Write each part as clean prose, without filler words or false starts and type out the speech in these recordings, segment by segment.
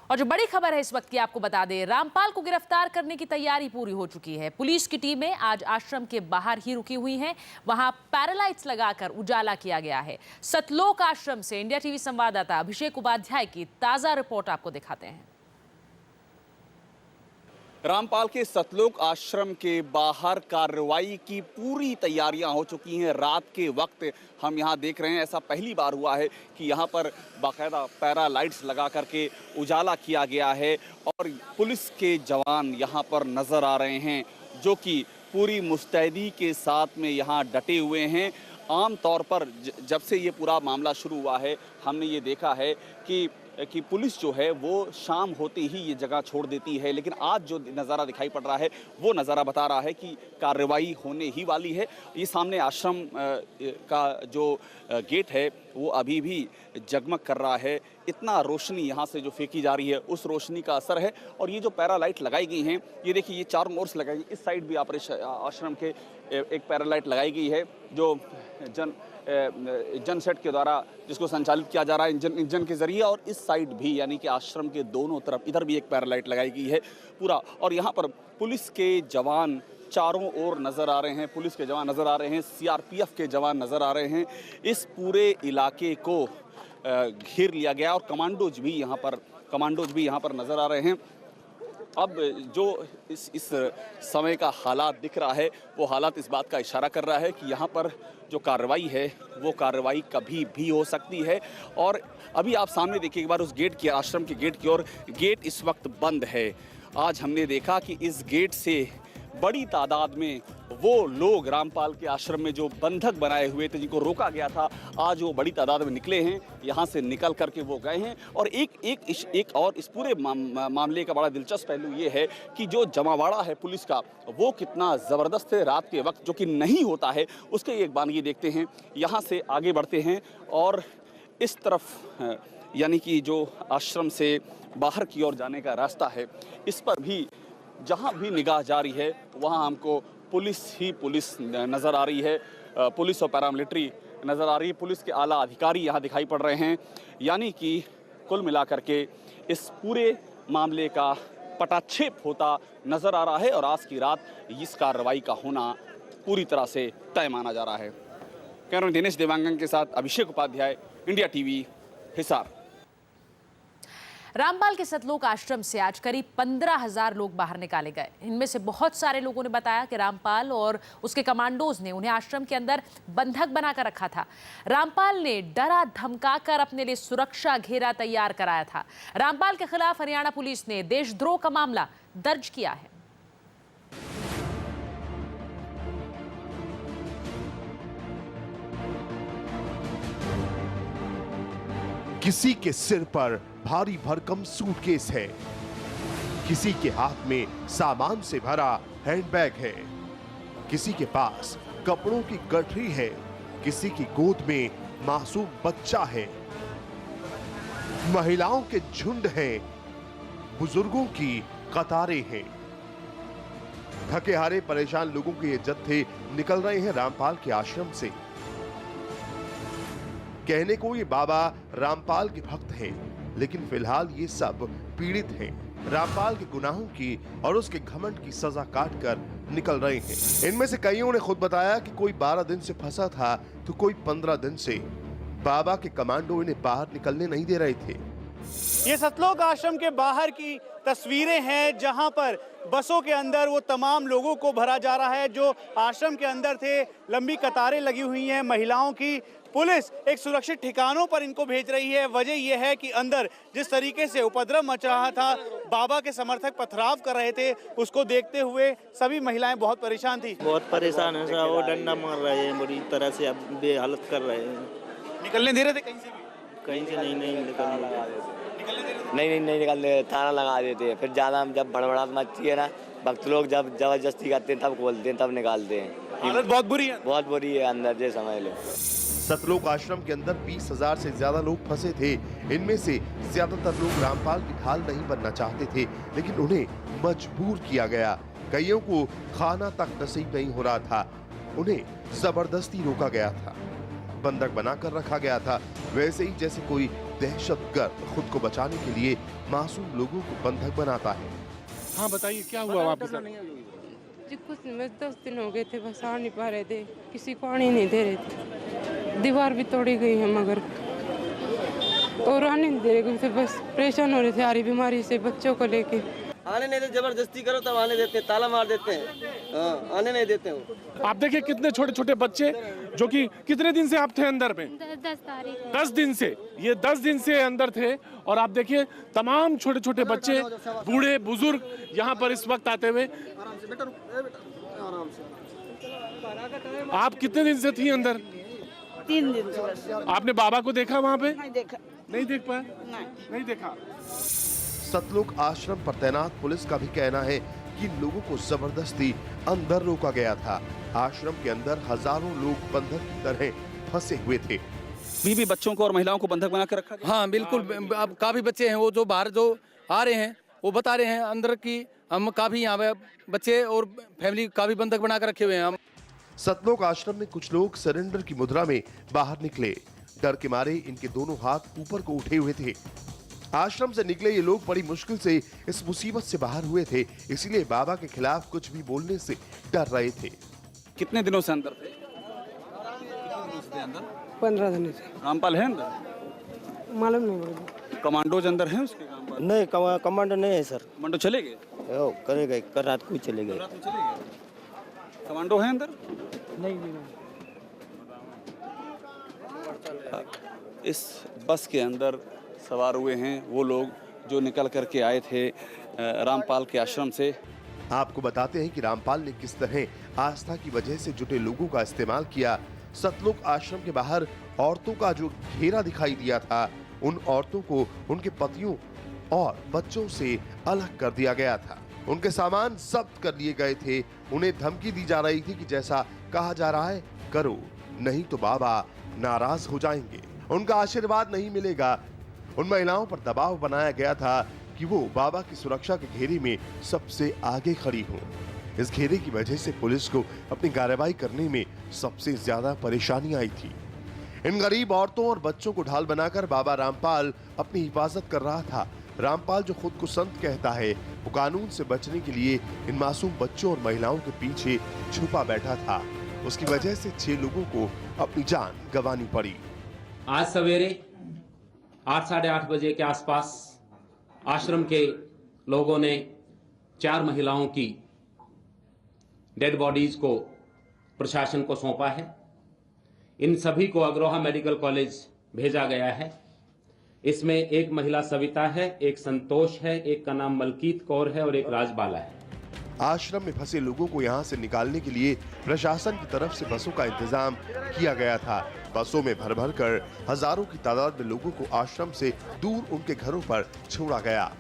और जो बड़ी खबर है इस वक्त की आपको बता दें, रामपाल को गिरफ्तार करने की तैयारी पूरी हो चुकी है। पुलिस की टीमें आज आश्रम के बाहर ही रुकी हुई हैं। वहां पैरालाइट्स लगाकर उजाला किया गया है। सतलोक आश्रम से इंडिया टीवी संवाददाता अभिषेक उपाध्याय की ताजा रिपोर्ट आपको दिखाते हैं। रामपाल के सतलोक आश्रम के बाहर कार्रवाई की पूरी तैयारियां हो चुकी हैं। रात के वक्त हम यहां देख रहे हैं, ऐसा पहली बार हुआ है कि यहां पर बाकायदा पैरालाइट्स लगा करके उजाला किया गया है और पुलिस के जवान यहां पर नज़र आ रहे हैं जो कि पूरी मुस्तैदी के साथ में यहां डटे हुए हैं। आम तौर पर जब से ये पूरा मामला शुरू हुआ है हमने ये देखा है कि पुलिस जो है वो शाम होते ही ये जगह छोड़ देती है, लेकिन आज जो नज़ारा दिखाई पड़ रहा है वो नज़ारा बता रहा है कि कार्रवाई होने ही वाली है। ये सामने आश्रम का जो गेट है वो अभी भी जगमग कर रहा है। इतना रोशनी यहाँ से जो फेंकी जा रही है उस रोशनी का असर है। और ये जो पैरालाइट लगाई गई हैं, ये देखिए, ये चारों ओर से लगाई, इस साइड भी आश्रम के एक पैरालाइट लगाई गई है जो जन सेट के द्वारा जिसको संचालित किया जा रहा है इंजन के जरिए, और इस साइड भी यानी कि आश्रम के दोनों तरफ इधर भी एक पैरालाइट लगाई गई है पूरा। और यहाँ पर पुलिस के जवान चारों ओर नज़र आ रहे हैं, पुलिस के जवान नज़र आ रहे हैं, सीआरपीएफ के जवान नज़र आ रहे हैं। इस पूरे इलाके को घेर लिया गया और कमांडोज भी यहाँ पर नज़र आ रहे हैं। अब जो इस समय का हालात दिख रहा है वो हालात इस बात का इशारा कर रहा है कि यहाँ पर जो कार्रवाई है वो कार्रवाई कभी भी हो सकती है। और अभी आप सामने देखिए एक बार उस गेट की, आश्रम के गेट की ओर। गेट इस वक्त बंद है। आज हमने देखा कि इस गेट से बड़ी तादाद में वो लोग रामपाल के आश्रम में जो बंधक बनाए हुए थे, जिनको रोका गया था, आज वो बड़ी तादाद में निकले हैं। यहाँ से निकल करके वो गए हैं। और एक और इस पूरे मामले का बड़ा दिलचस्प पहलू ये है कि जो जमावाड़ा है पुलिस का वो कितना ज़बरदस्त है रात के वक्त, जो कि नहीं होता है। उसके एक बानगी देखते हैं। यहाँ से आगे बढ़ते हैं और इस तरफ यानी कि जो आश्रम से बाहर की ओर जाने का रास्ता है, इस पर भी जहाँ भी निगाह जा रही है वहाँ हमको पुलिस ही पुलिस नज़र आ रही है। पुलिस और पैरामिलिट्री नज़र आ रही है। पुलिस के आला अधिकारी यहाँ दिखाई पड़ रहे हैं। यानी कि कुल मिलाकर के इस पूरे मामले का पटाक्षेप होता नज़र आ रहा है और आज की रात इस कार्रवाई का होना पूरी तरह से तय माना जा रहा है। कैमरा दिनेश देवांगन के साथ अभिषेक उपाध्याय, इंडिया टीवी, हिसार। रामपाल के सतलोक आश्रम से आज करीब 15,000 लोग बाहर निकाले गए। इनमें से बहुत सारे लोगों ने बताया कि रामपाल और उसके कमांडोज ने उन्हें आश्रम के अंदर बंधक बनाकर रखा था। रामपाल ने डरा धमकाकर अपने लिए सुरक्षा घेरा तैयार कराया था। रामपाल के खिलाफ हरियाणा पुलिस ने देशद्रोह का मामला दर्ज किया है। किसी के सिर पर भारी भरकम सूटकेस है, किसी के हाथ में सामान से भरा हैंडबैग है, किसी के पास कपड़ों की गठरी है, किसी की गोद में मासूम बच्चा है। महिलाओं के झुंड हैं, बुजुर्गों की कतारें हैं। थके हारे परेशान लोगों के ये जत्थे निकल रहे हैं रामपाल के आश्रम से। कहने को ये बाबा रामपाल के भक्त हैं, लेकिन फिलहाल ये सब पीड़ित हैं। रामपाल के गुनाहों की और उसके घमंड की सजा काटकर निकल रहे हैं। इनमें से कईयों ने खुद बताया कि कोई 12 दिन से फंसा था तो कोई 15 दिन से। बाबा के कमांडो इन्हें बाहर निकलने नहीं दे रहे थे। ये सतलोक आश्रम के बाहर की तस्वीरें हैं जहां पर बसों के अंदर वो तमाम लोगों को भरा जा रहा है जो आश्रम के अंदर थे। लंबी कतारें लगी हुई हैं महिलाओं की। पुलिस एक सुरक्षित ठिकानों पर इनको भेज रही है। वजह यह है कि अंदर जिस तरीके से उपद्रव मच रहा था, बाबा के समर्थक पथराव कर रहे थे, उसको देखते हुए सभी महिलाएं बहुत परेशान थी। बहुत परेशान है सर, वो डंडा मार रहे हैं बुरी तरह से, अब बेहालत कर रहे हैं। निकलने दे रहे थे कहीं से भी? कहीं से नहीं नहीं निकलने, ताला लगा देते हैं। फिर ज़्यादा जब बड़बड़ाहट मचती है ना, भक्त लोग जब जबरदस्ती करते हैं तब खोलते हैं, तब निकालते हैं। हालत बहुत बुरी है, बहुत बुरी है अंदर, जे समझ लो। सतलोक आश्रम के अंदर 20,000 से ज्यादा लोग फंसे थे। इनमें से ज्यादातर लोग रामपाल की ढाल नहीं बनना चाहते थे, लेकिन उन्हें मजबूर किया गया। कईयों को खाना तक नसीब नहीं हो रहा था, उन्हें जबरदस्ती रोका गया था, बंधक बनाकर रखा गया था, वैसे ही जैसे कोई दहशतगर्द खुद को बचाने के लिए मासूम लोगों को बंधक बनाता है। हाँ बताइए क्या हुआ वापस? जी कुछ नहीं, बस 10 दिन हो गए थे, बस आ नहीं पा रहे थे, किसी को आने नहीं दे रहे थे, दीवार भी तोड़ी गई है मगर और आने नहीं दे रहे थे, बस परेशान हो रहे थे सारी बीमारी से बच्चों को लेके। आने नहीं देते, जबरदस्ती करो तब आने देते, ताला मार देते हैं, हाँ, आने नहीं देते हैं। आप देखिए कितने छोटे छोटे बच्चे, जो कि कितने दिन से आप थे अंदर में? 10 तारीख 10 दिन से, ये 10 दिन से अंदर थे। और आप देखिए तमाम छोटे छोटे बच्चे, बूढ़े बुजुर्ग यहाँ पर इस वक्त आते हुए। आप कितने दिन से थी अंदर? 3 दिन से बस। आपने बाबा को देखा वहाँ पे? नहीं देखा। नहीं देख पाए? नहीं देखा। सतलोक आश्रम पर तैनात पुलिस का भी कहना है कि इन लोगों को जबरदस्ती अंदर रोका गया था। आश्रम के अंदर हजारों लोग बंधक की तरह फंसे हुए थे। बीवी बच्चों को और महिलाओं को बंधक बना कर रखा गया। हाँ बिल्कुल, अब काफी बच्चे हैं वो जो बाहर जो आ रहे हैं वो बता रहे हैं अंदर की हम काफी यहाँ पे बच्चे और फैमिली काफी बंधक बना कर रखे हुए हैं हम। सतलोक आश्रम में कुछ लोग सरेंडर की मुद्रा में बाहर निकले। डर के मारे इनके दोनों हाथ ऊपर को उठे हुए थे। आश्रम से निकले ये लोग बड़ी मुश्किल से इस मुसीबत से बाहर हुए थे, इसलिए बाबा के खिलाफ कुछ भी बोलने से डर रहे थे। कितने दिनों से अंदर थे? 15 दिन से। रामपाल है अंदर? मालूम नहीं। कमांडोज अंदर हैं उसके काम पर? नहीं, कमांडो नहीं है सर। कमांडो चले गए? करेगा, कल रात को ही चले गए। रात में चले गए। कमांडो है अंदर? नहीं। इस बस के अंदर सवार हुए हैं वो लोग जो निकल करके आए थे रामपाल के आश्रम से। आपको बताते हैं कि रामपाल ने किस तरह आस्था की वजह से जुटे लोगों का इस्तेमाल किया। सतलोक आश्रम के बाहर औरतों का जो घेरा दिखाई दिया था, उन औरतों को उनके पतियों और बच्चों से अलग कर दिया गया था। उनके सामान जब्त कर लिए गए थे। उन्हें धमकी दी जा रही थी कि जैसा कहा जा रहा है करो, नहीं तो बाबा नाराज हो जाएंगे, उनका आशीर्वाद नहीं मिलेगा। उन महिलाओं पर दबाव बनाया गया था कि वो बाबा की सुरक्षा के घेरे में सबसे आगे खड़ी हों। इस घेरे की वजह से पुलिस को अपनी कार्रवाई करने में सबसे ज्यादा परेशानी आई थी। इन गरीब औरतों और बच्चों को ढाल बनाकर बाबा रामपाल अपनी हिफाजत कर रहा था। रामपाल जो खुद को संत कहता है, वो कानून से बचने के लिए इन मासूम बच्चों और महिलाओं के पीछे छुपा बैठा था। उसकी वजह से 6 लोगों को अपनी जान गंवानी पड़ी। आज सवेरे 8 साढ़े 8 बजे के आसपास आश्रम के लोगों ने 4 महिलाओं की डेड बॉडीज को प्रशासन को सौंपा है। इन सभी को अग्रोहा मेडिकल कॉलेज भेजा गया है। इसमें एक महिला सविता है, एक संतोष है, एक का नाम मलकीत कौर है और एक राजबाला है। आश्रम में फंसे लोगों को यहां से निकालने के लिए प्रशासन की तरफ से बसों का इंतजाम किया गया था। बसों में भर भर कर हजारों की तादाद में लोगों को आश्रम से दूर उनके घरों पर छोड़ा गया।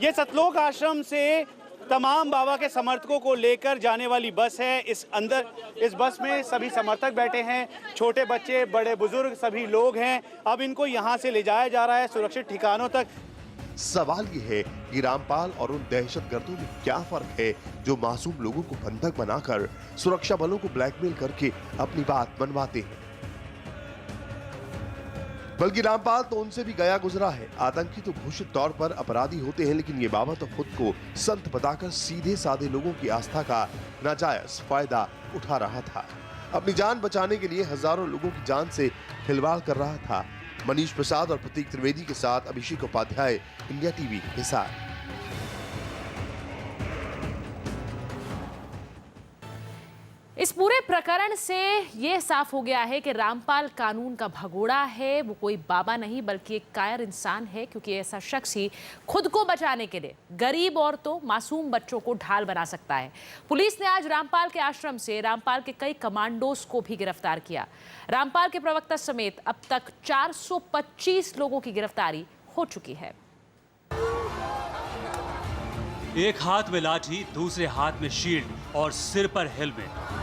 ये सतलोक आश्रम से तमाम बाबा के समर्थकों को लेकर जाने वाली बस है। इस बस में सभी समर्थक बैठे हैं, छोटे बच्चे, बड़े बुजुर्ग सभी लोग हैं। अब इनको यहाँ से ले जाया जा रहा है सुरक्षित ठिकानों तक। सवाल ये है कि रामपाल और उन दहशतगर्दों में क्या फर्क है जो मासूम लोगों को बंधक बनाकर सुरक्षा बलों को ब्लैकमेल करके अपनी बात मनवाते हैं। बल्कि रामपाल तो उनसे भी गया गुजरा है। आतंकी तो घोषित तौर पर अपराधी होते हैं, लेकिन ये बाबा तो खुद को संत बताकर सीधे साधे लोगों की आस्था का नाजायज फायदा उठा रहा था। अपनी जान बचाने के लिए हजारों लोगों की जान से खिलवाड़ कर रहा था। मनीष प्रसाद और प्रतीक त्रिवेदी के साथ अभिषेक उपाध्याय, इंडिया टीवी हिसार। इस पूरे प्रकरण से ये साफ हो गया है कि रामपाल कानून का भगोड़ा है। वो कोई बाबा नहीं बल्कि एक कायर इंसान है, क्योंकि ऐसा शख्स ही खुद को बचाने के लिए गरीब औरतों, मासूम बच्चों को ढाल बना सकता है। पुलिस ने आज रामपाल के आश्रम से रामपाल के कई कमांडोज को भी गिरफ्तार किया। रामपाल के प्रवक्ता समेत अब तक 425 लोगों की गिरफ्तारी हो चुकी है। एक हाथ में लाठी, दूसरे हाथ में शील्ड और सिर पर हेलमेट।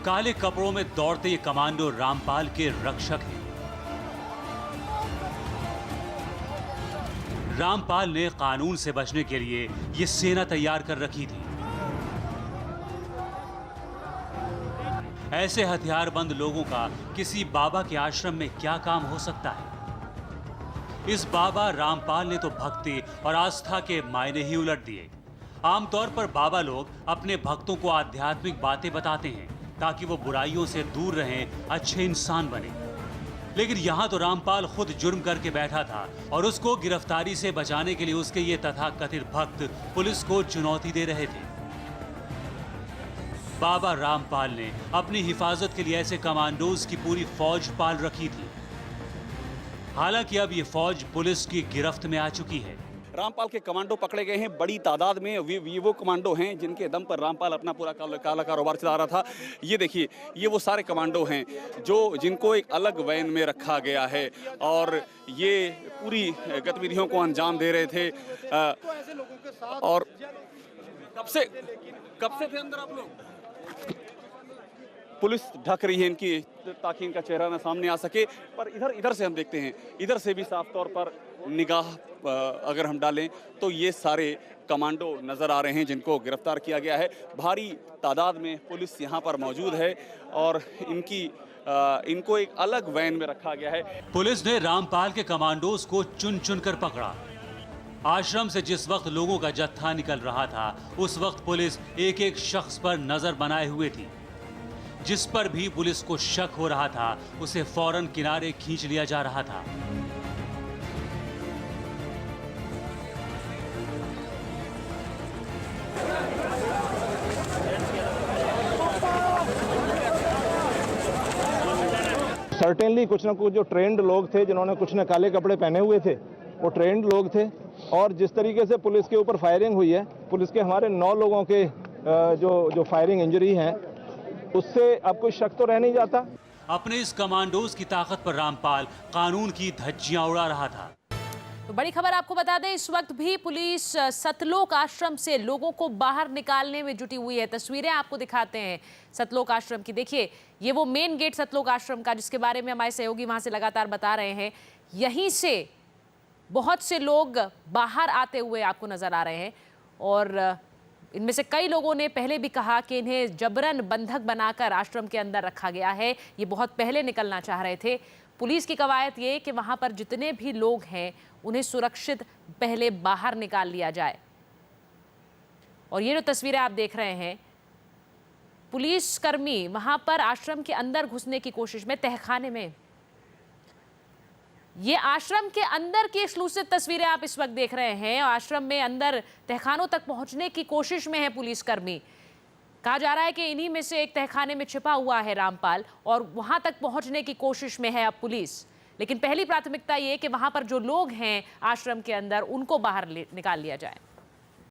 काले कपड़ों में दौड़ते ये कमांडो रामपाल के रक्षक हैं। रामपाल ने कानून से बचने के लिए ये सेना तैयार कर रखी थी। ऐसे हथियारबंद लोगों का किसी बाबा के आश्रम में क्या काम हो सकता है? इस बाबा रामपाल ने तो भक्ति और आस्था के मायने ही उलट दिए। आमतौर पर बाबा लोग अपने भक्तों को आध्यात्मिक बातें बताते हैं ताकि वो बुराइयों से दूर रहें, अच्छे इंसान बने। लेकिन यहाँ तो रामपाल खुद जुर्म करके बैठा था और उसको गिरफ्तारी से बचाने के लिए उसके ये तथाकथित भक्त पुलिस को चुनौती दे रहे थे। बाबा रामपाल ने अपनी हिफाजत के लिए ऐसे कमांडोज की पूरी फौज पाल रखी थी। हालांकि अब ये फौज पुलिस की गिरफ्त में आ चुकी है। रामपाल के कमांडो पकड़े गए हैं बड़ी तादाद में। ये वो कमांडो हैं जिनके दम पर रामपाल अपना पूरा काला कारोबार चला रहा था। ये देखिए, ये वो सारे कमांडो हैं जिनको एक अलग वैन में रखा गया है और ये पूरी गतिविधियों को अंजाम दे रहे थे। और कब से थे अंदर आप लोग? पुलिस ढक रही है इनकी ताकि इनका चेहरा ना सामने आ सके। पर इधर से हम देखते हैं, इधर से भी साफ तौर पर निगाह अगर हम डालें तो ये सारे कमांडो नजर आ रहे हैं जिनको गिरफ्तार किया गया है। भारी तादाद में पुलिस यहाँ पर मौजूद है और इनको एक अलग वैन में रखा गया है। पुलिस ने रामपाल के कमांडोज को चुन चुन कर पकड़ा। आश्रम से जिस वक्त लोगों का जत्था निकल रहा था उस वक्त पुलिस एक एक शख्स पर नजर बनाए हुए थी। जिस पर भी पुलिस को शक हो रहा था उसे फौरन किनारे खींच लिया जा रहा था। सर्टेनली कुछ ना कुछ जो ट्रेंड लोग थे जिन्होंने कुछ न काले कपड़े पहने हुए थे वो ट्रेंड लोग थे। और जिस तरीके से पुलिस के ऊपर फायरिंग हुई है, पुलिस के हमारे 9 लोगों के जो फायरिंग इंजरी हैं, उससे अब कोई शक तो रह नहीं जाता। अपने इस कमांडोज की ताकत पर रामपाल कानून की धज्जियां उड़ा रहा था। तो बड़ी खबर आपको बता दें, इस वक्त भी पुलिस सतलोक आश्रम से लोगों को बाहर निकालने में जुटी हुई है। तस्वीरें आपको दिखाते हैं सतलोक आश्रम की। देखिए, ये वो मेन गेट सतलोक आश्रम का जिसके बारे में हमारे सहयोगी वहां से लगातार बता रहे हैं। यहीं से बहुत से लोग बाहर आते हुए आपको नजर आ रहे हैं और इनमें से कई लोगों ने पहले भी कहा कि इन्हें जबरन बंधक बनाकर आश्रम के अंदर रखा गया है। ये बहुत पहले निकलना चाह रहे थे। पुलिस की कवायद ये कि वहां पर जितने भी लोग हैं उन्हें सुरक्षित पहले बाहर निकाल लिया जाए। और ये जो तस्वीरें आप देख रहे हैं, पुलिसकर्मी वहां पर आश्रम के अंदर घुसने की कोशिश में, तहखाने में, ये आश्रम के अंदर की एक्सक्लूसिव तस्वीरें आप इस वक्त देख रहे हैं। आश्रम में अंदर तहखानों तक पहुंचने की कोशिश में है पुलिसकर्मी। कहा जा रहा है कि इन्हीं में से एक तहखाने में छिपा हुआ है रामपाल और वहां तक पहुंचने की कोशिश में है अब पुलिस। लेकिन पहली प्राथमिकता ये कि वहां पर जो लोग हैं आश्रम के अंदर उनको बाहर निकाल लिया जाए।